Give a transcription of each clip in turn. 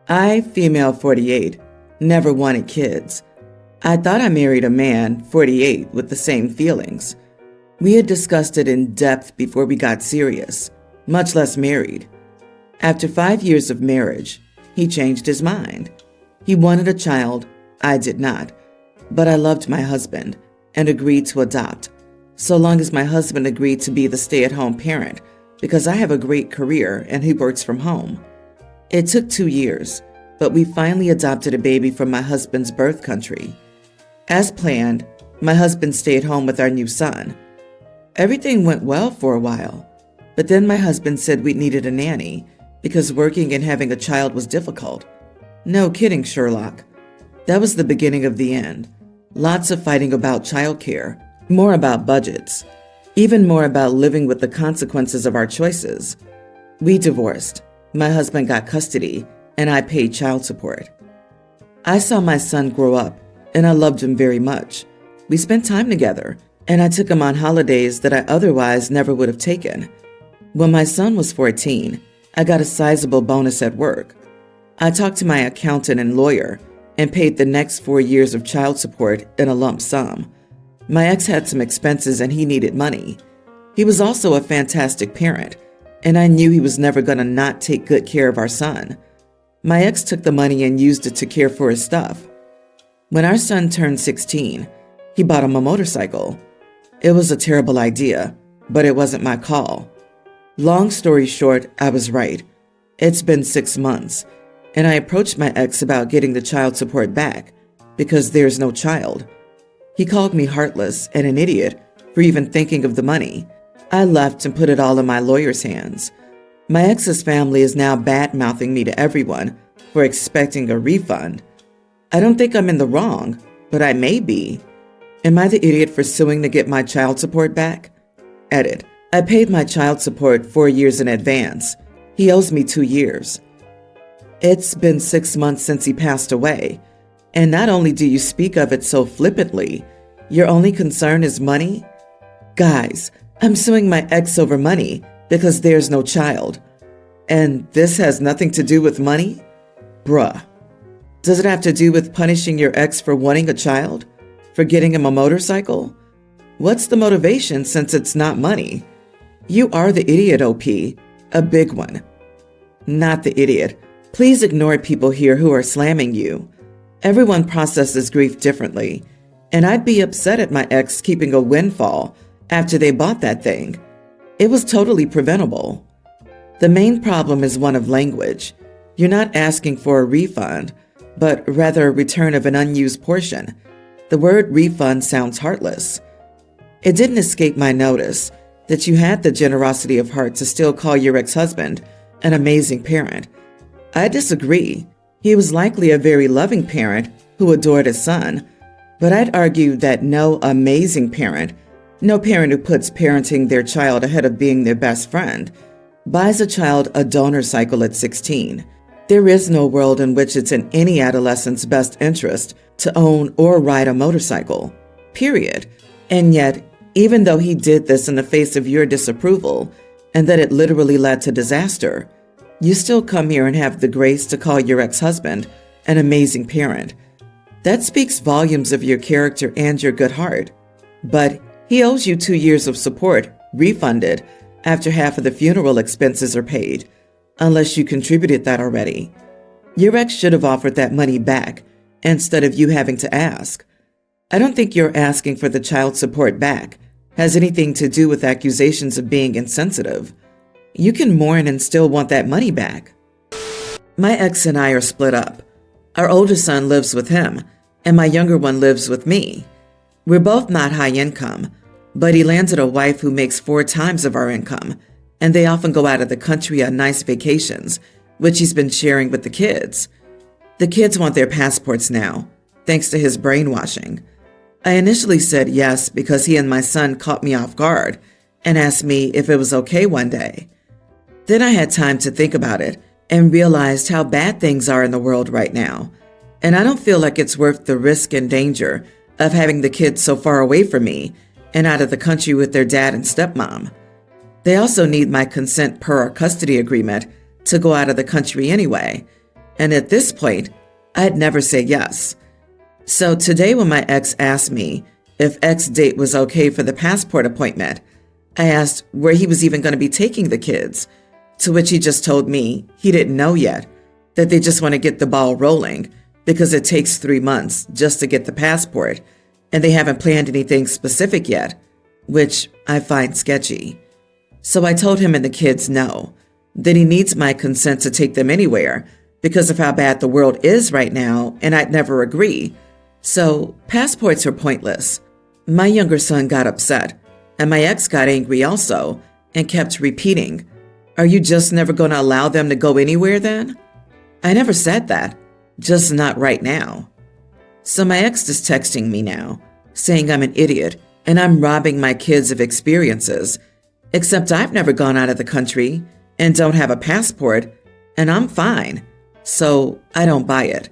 I, female 48, never wanted kids. I thought I married a man, 48, with the same feelings. We had discussed it in depth before we got serious, much less married. After 5 years of marriage, he changed his mind. He wanted a child, I did not, but I loved my husband and agreed to adopt, so long as my husband agreed to be the stay-at-home parent, because I have a great career and he works from home. It took 2 years, but we finally adopted a baby from my husband's birth country. As planned, my husband stayed home with our new son. Everything went well for a while, but then my husband said we needed a nanny because working and having a child was difficult. No kidding, Sherlock. That was the beginning of the end. Lots of fighting about childcare, more about budgets, even more about living with the consequences of our choices. We divorced. My husband got custody, and I paid child support. I saw my son grow up, and I loved him very much. We spent time together, and I took him on holidays that I otherwise never would have taken. When my son was 14, I got a sizable bonus at work. I talked to my accountant and lawyer and paid the next 4 years of child support in a lump sum. My ex had some expenses and he needed money. He was also a fantastic parent, and I knew he was never going to not take good care of our son. My ex took the money and used it to care for his stuff. When our son turned 16, he bought him a motorcycle. It was a terrible idea, but it wasn't my call. Long story short, I was right. It's been 6 months, and I approached my ex about getting the child support back because there's no child. He called me heartless and an idiot for even thinking of the money. I left and put it all in my lawyer's hands. My ex's family is now bad-mouthing me to everyone for expecting a refund. I don't think I'm in the wrong, but I may be. Am I the idiot for suing to get my child support back? Edit. I paid my child support 4 years in advance. He owes me 2 years. It's been 6 months since he passed away. And not only do you speak of it so flippantly, your only concern is money? Guys, I'm suing my ex over money because there's no child. And this has nothing to do with money? Bruh. Does it have to do with punishing your ex for wanting a child? For getting him a motorcycle? What's the motivation since it's not money? You are the idiot, OP. A big one. Not the idiot. Please ignore people here who are slamming you. Everyone processes grief differently, and I'd be upset at my ex keeping a windfall after they bought that thing. It was totally preventable. The main problem is one of language. You're not asking for a refund, but rather a return of an unused portion. The word refund sounds heartless. It didn't escape my notice that you had the generosity of heart to still call your ex-husband an amazing parent. I disagree. He was likely a very loving parent who adored his son, but I'd argue that no amazing parent, no parent who puts parenting their child ahead of being their best friend, buys a child a donor cycle at 16. There is no world in which it's in any adolescent's best interest to own or ride a motorcycle, period. And yet, even though he did this in the face of your disapproval, and that it literally led to disaster, you still come here and have the grace to call your ex-husband an amazing parent. That speaks volumes of your character and your good heart. But he owes you 2 years of support, refunded, after half of the funeral expenses are paid, unless you contributed that already. Your ex should have offered that money back instead of you having to ask. I don't think your asking for the child support back has anything to do with accusations of being insensitive. You can mourn and still want that money back. My ex and I are split up. Our older son lives with him, and my younger one lives with me. We're both not high income, but he landed a wife who makes 4 times of our income, and they often go out of the country on nice vacations, which he's been sharing with the kids. The kids want their passports now, thanks to his brainwashing. I initially said yes because he and my son caught me off guard and asked me if it was okay one day. Then I had time to think about it and realized how bad things are in the world right now, and I don't feel like it's worth the risk and danger of having the kids so far away from me and out of the country with their dad and stepmom. They also need my consent per our custody agreement to go out of the country anyway, And at this point, I'd never say yes. So today when my ex asked me if X date was okay for the passport appointment, I asked where he was even going to be taking the kids, to which he just told me he didn't know yet, that they just want to get the ball rolling because it takes 3 months just to get the passport, and they haven't planned anything specific yet, which I find sketchy. So I told him and the kids no, that he needs my consent to take them anywhere because of how bad the world is right now, and I'd never agree. So passports are pointless. My younger son got upset, and my ex got angry also and kept repeating, "Are you just never going to allow them to go anywhere then?" I never said that, just not right now. So my ex is texting me now, saying I'm an idiot and I'm robbing my kids of experiences, except I've never gone out of the country and don't have a passport, and I'm fine. So I don't buy it.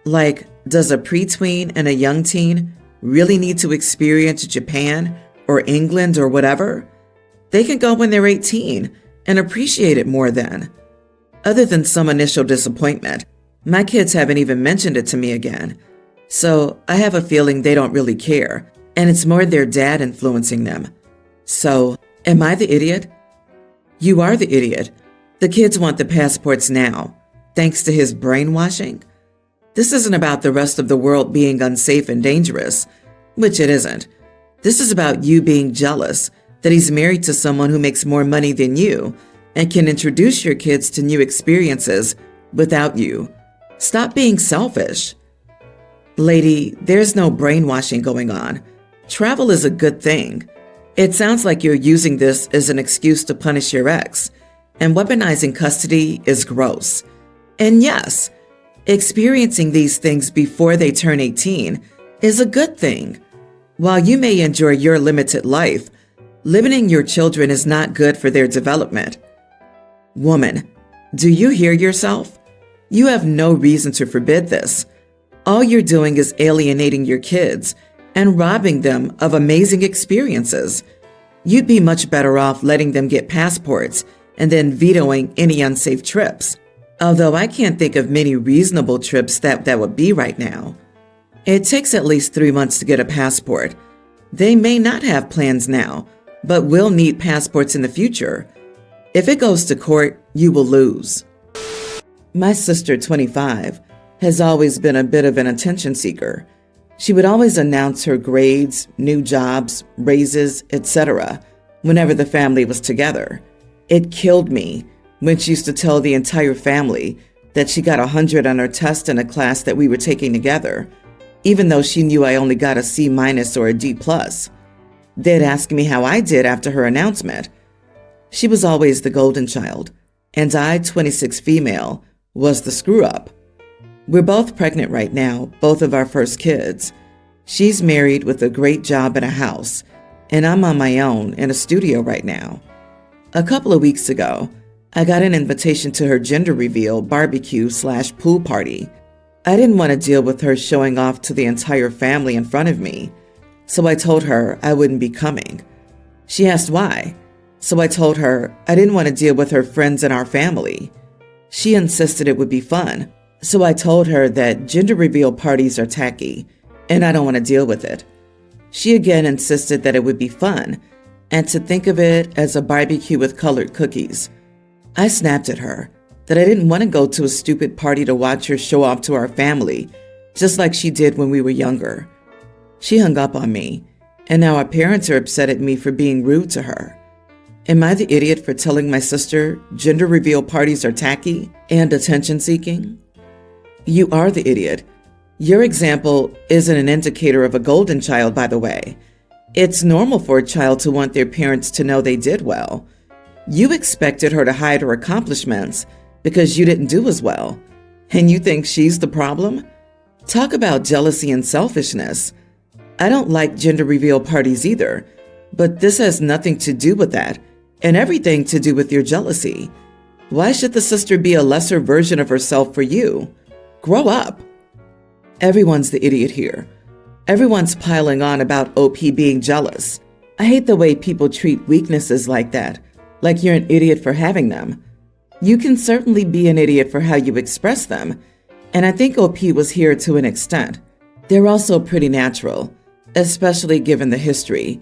Like, does a preteen and a young teen really need to experience Japan or England or whatever? They can go when they're 18 and appreciate it more then. Other than some initial disappointment, my kids haven't even mentioned it to me again. So I have a feeling they don't really care, and it's more their dad influencing them. So, am I the idiot? You are the idiot. The kids want the passports now, thanks to his brainwashing. This isn't about the rest of the world being unsafe and dangerous, which it isn't. This is about you being jealous that he's married to someone who makes more money than you and can introduce your kids to new experiences without you. Stop being selfish. Lady, there's no brainwashing going on. Travel is a good thing. It sounds like you're using this as an excuse to punish your ex, and weaponizing custody is gross. And yes, experiencing these things before they turn 18 is a good thing. While you may enjoy your limited life, limiting your children is not good for their development. Woman, do you hear yourself? You have no reason to forbid this. All you're doing is alienating your kids and robbing them of amazing experiences. You'd be much better off letting them get passports and then vetoing any unsafe trips. Although I can't think of many reasonable trips that would be right now. It takes at least 3 months to get a passport. They may not have plans now, but will need passports in the future. If it goes to court, you will lose. My sister, 25, has always been a bit of an attention seeker. She would always announce her grades, new jobs, raises, etc. whenever the family was together. It killed me when she used to tell the entire family that she got 100 on her test in a class that we were taking together, even though she knew I only got a C- or a D+. They'd ask me how I did after her announcement. She was always the golden child, and I, 26 female, was the screw-up. We're both pregnant right now, both of our first kids. She's married with a great job and a house, and I'm on my own in a studio right now. A couple of weeks ago, I got an invitation to her gender reveal barbecue/pool party. I didn't want to deal with her showing off to the entire family in front of me, so I told her I wouldn't be coming. She asked why, so I told her I didn't want to deal with her friends and our family. She insisted it would be fun, so I told her that gender reveal parties are tacky, and I don't want to deal with it. She again insisted that it would be fun, and to think of it as a barbecue with colored cookies. I snapped at her that I didn't want to go to a stupid party to watch her show off to our family, just like she did when we were younger. She hung up on me, and now our parents are upset at me for being rude to her. Am I the idiot for telling my sister gender reveal parties are tacky and attention-seeking? You are the idiot. Your example isn't an indicator of a golden child, by the way. It's normal for a child to want their parents to know they did well. You expected her to hide her accomplishments because you didn't do as well, and you think she's the problem? Talk about jealousy and selfishness. I don't like gender reveal parties either, but this has nothing to do with that and everything to do with your jealousy. Why should the sister be a lesser version of herself for you? Grow up. Everyone's the idiot here. Everyone's piling on about OP being jealous. I hate the way people treat weaknesses like that, like you're an idiot for having them. You can certainly be an idiot for how you express them, And I think OP was here to an extent. They're also pretty natural, especially given the history.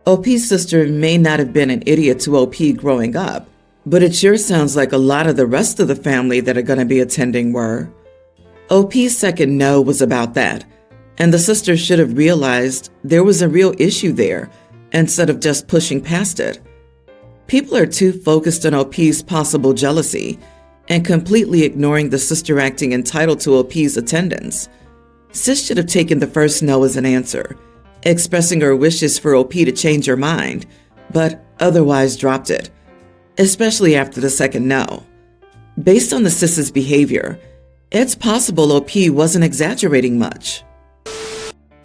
OP's sister may not have been an idiot to OP growing up, but it sure sounds like a lot of the rest of the family that are going to be attending were. OP's second no was about that, and the sister should have realized there was a real issue there instead of just pushing past it. People are too focused on OP's possible jealousy and completely ignoring the sister acting entitled to OP's attendance. Sis should have taken the first no as an answer, expressing her wishes for OP to change her mind, but otherwise dropped it, especially after the second no. Based on the sis's behavior, it's possible OP wasn't exaggerating much.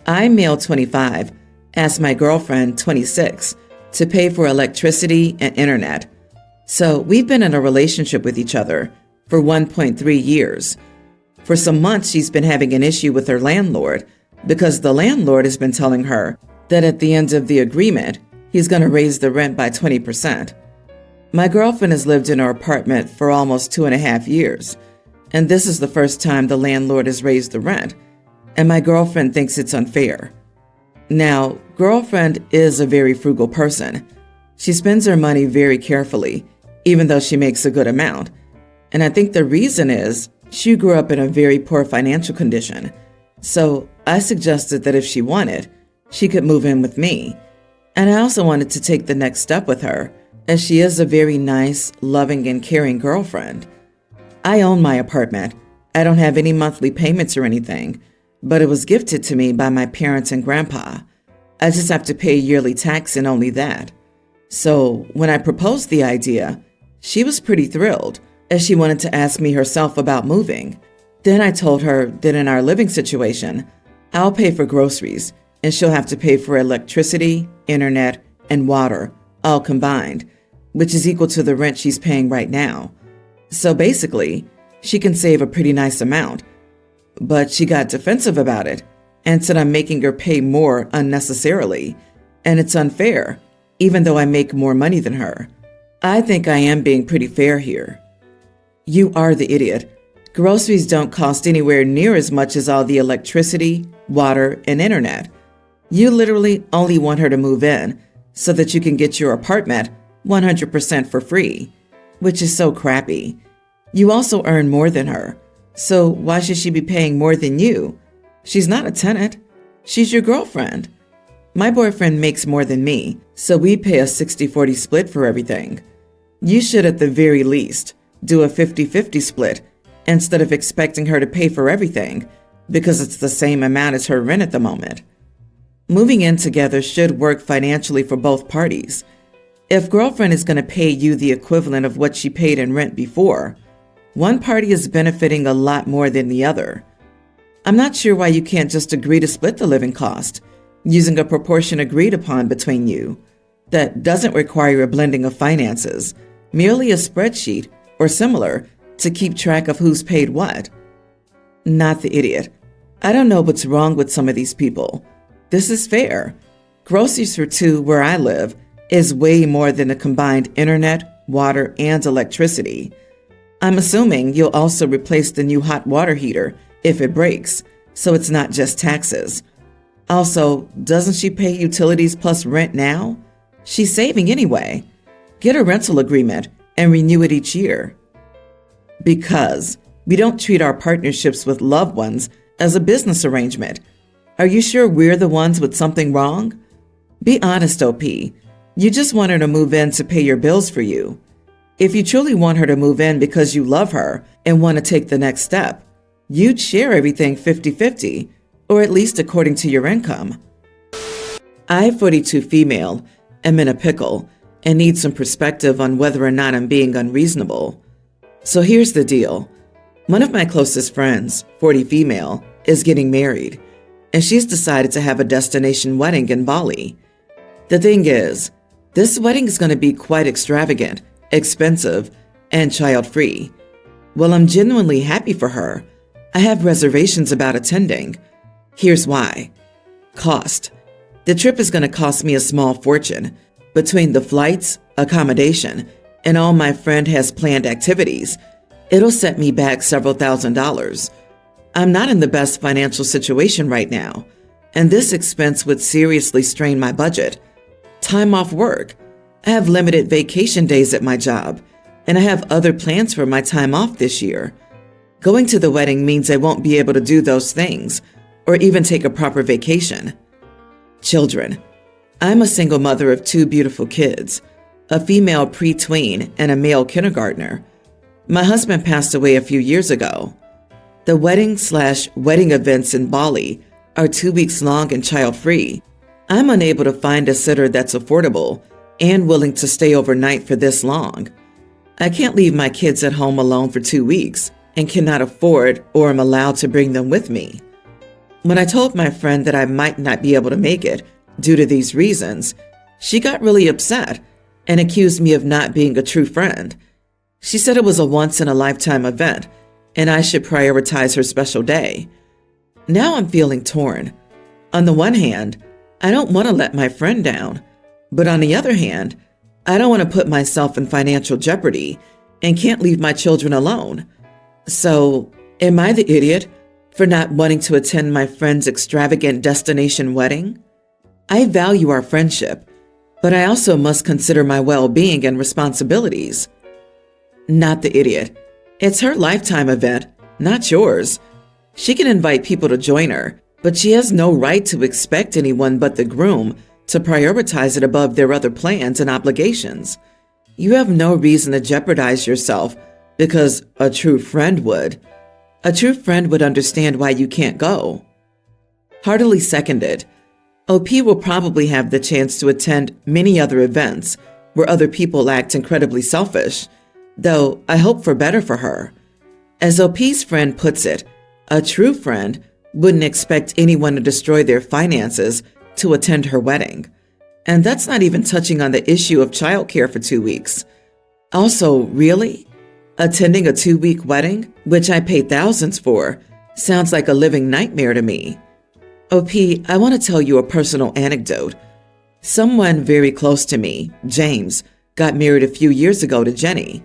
I, male 25, asked my girlfriend, 26, to pay for electricity and internet. So we've been in a relationship with each other for 1.3 years. For some months, she's been having an issue with her landlord because the landlord has been telling her that at the end of the agreement, he's going to raise the rent by 20%. My girlfriend has lived in her apartment for almost 2.5 years, and this is the first time the landlord has raised the rent, and my girlfriend thinks it's unfair. Now, girlfriend is a very frugal person. She spends her money very carefully, even though she makes a good amount. And I think the reason is she grew up in a very poor financial condition. So I suggested that if she wanted, she could move in with me. And I also wanted to take the next step with her, as she is a very nice, loving, and caring girlfriend. I own my apartment. I don't have any monthly payments or anything, but it was gifted to me by my parents and grandpa. I just have to pay yearly tax and only that. So when I proposed the idea, she was pretty thrilled, as she wanted to ask me herself about moving. Then I told her that in our living situation, I'll pay for groceries and she'll have to pay for electricity, internet, and water, all combined, which is equal to the rent she's paying right now. So basically, she can save a pretty nice amount. But she got defensive about it and said I'm making her pay more unnecessarily, and it's unfair, even though I make more money than her. I think I am being pretty fair here. You are the idiot. Groceries don't cost anywhere near as much as all the electricity, water, and internet. You literally only want her to move in so that you can get your apartment 100% for free, which is so crappy. You also earn more than her, so why should she be paying more than you? She's not a tenant. She's your girlfriend. My boyfriend makes more than me, so we pay a 60-40 split for everything. You should at the very least do a 50-50 split instead of expecting her to pay for everything because it's the same amount as her rent at the moment. Moving in together should work financially for both parties. If girlfriend is going to pay you the equivalent of what she paid in rent before, one party is benefiting a lot more than the other. I'm not sure why you can't just agree to split the living cost using a proportion agreed upon between you. That doesn't require a blending of finances, merely a spreadsheet or similar to keep track of who's paid what. Not the idiot. I don't know what's wrong with some of these people. This is fair. Groceries for two where I live is way more than the combined internet, water, and electricity. I'm assuming you'll also replace the new hot water heater if it breaks, so it's not just taxes. Also, doesn't she pay utilities plus rent now? She's saving anyway. Get a rental agreement and renew it each year. Because we don't treat our partnerships with loved ones as a business arrangement. Are you sure we're the ones with something wrong? Be honest, OP. You just want her to move in to pay your bills for you. If you truly want her to move in because you love her and want to take the next step, you'd share everything 50-50, or at least according to your income. I, 42 female, am in a pickle and need some perspective on whether or not I'm being unreasonable. So here's the deal. One of my closest friends, 40 female, is getting married, and she's decided to have a destination wedding in Bali. The thing is, this wedding is going to be quite extravagant, expensive, and child-free. While I'm genuinely happy for her, I have reservations about attending. Here's why. Cost. The trip is going to cost me a small fortune. Between the flights, accommodation, and all my friend has planned activities, it'll set me back several $1,000s. I'm not in the best financial situation right now, and this expense would seriously strain my budget. Time off work. I have limited vacation days at my job, and I have other plans for my time off this year. Going to the wedding means I won't be able to do those things, or even take a proper vacation. Children. I'm a single mother of 2 beautiful kids, a female pre-tween and a male kindergartner. My husband passed away a few years ago. The wedding/wedding events in Bali are 2 weeks long and child-free. I'm unable to find a sitter that's affordable and willing to stay overnight for this long. I can't leave my kids at home alone for 2 weeks and cannot afford or am allowed to bring them with me. When I told my friend that I might not be able to make it due to these reasons, she got really upset and accused me of not being a true friend. She said it was a once-in-a-lifetime event and I should prioritize her special day. Now I'm feeling torn. On the one hand, I don't want to let my friend down, but on the other hand, I don't want to put myself in financial jeopardy and can't leave my children alone. So, am I the idiot for not wanting to attend my friend's extravagant destination wedding? I value our friendship, but I also must consider my well-being and responsibilities. Not the idiot. It's her lifetime event, not yours. She can invite people to join her, but she has no right to expect anyone but the groom to prioritize it above their other plans and obligations. You have no reason to jeopardize yourself because a true friend would. A true friend would understand why you can't go. Heartily seconded. OP will probably have the chance to attend many other events where other people act incredibly selfish, though I hope for better for her. As OP's friend puts it, a true friend wouldn't expect anyone to destroy their finances to attend her wedding. And that's not even touching on the issue of childcare for 2 weeks. Also, really? Attending a 2-week wedding, which I paid thousands for, sounds like a living nightmare to me. OP, I want to tell you a personal anecdote. Someone very close to me, James, got married a few years ago to Jenny.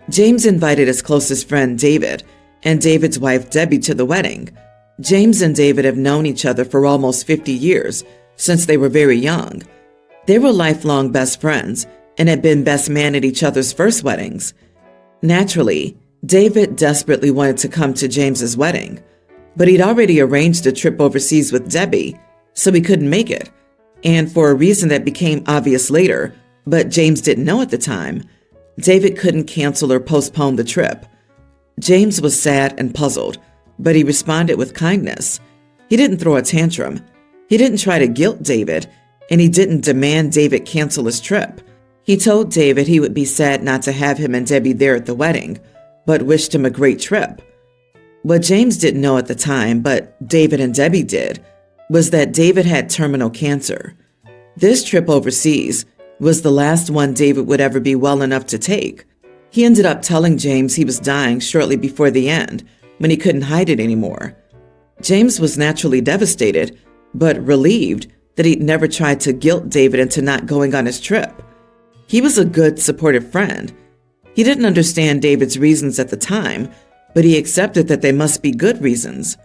James invited his closest friend, David, and David's wife, Debbie, to the wedding. James and David have known each other for almost 50 years, since they were very young. They were lifelong best friends and had been best man at each other's first weddings. Naturally, David desperately wanted to come to James's wedding, but he'd already arranged a trip overseas with Debbie, so he couldn't make it. And for a reason that became obvious later, but James didn't know at the time, David couldn't cancel or postpone the trip. James was sad and puzzled, but he responded with kindness. He didn't throw a tantrum. He didn't try to guilt David, and he didn't demand David cancel his trip. He told David he would be sad not to have him and Debbie there at the wedding, but wished him a great trip. What James didn't know at the time, but David and Debbie did, was that David had terminal cancer. This trip overseas was the last one David would ever be well enough to take. He ended up telling James he was dying shortly before the end, when he couldn't hide it anymore. James was naturally devastated, but relieved that he'd never tried to guilt David into not going on his trip. He was a good, supportive friend. He didn't understand David's reasons at the time, but he accepted that they must be good reasons.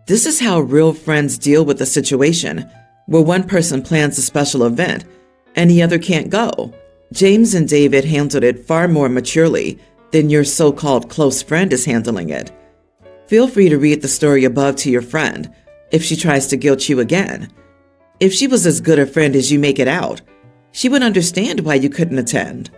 This is how real friends deal with a situation where one person plans a special event and the other can't go. James and David handled it far more maturely than your so-called close friend is handling it. Feel free to read the story above to your friend if she tries to guilt you again. If she was as good a friend as you make it out, she would understand why you couldn't attend.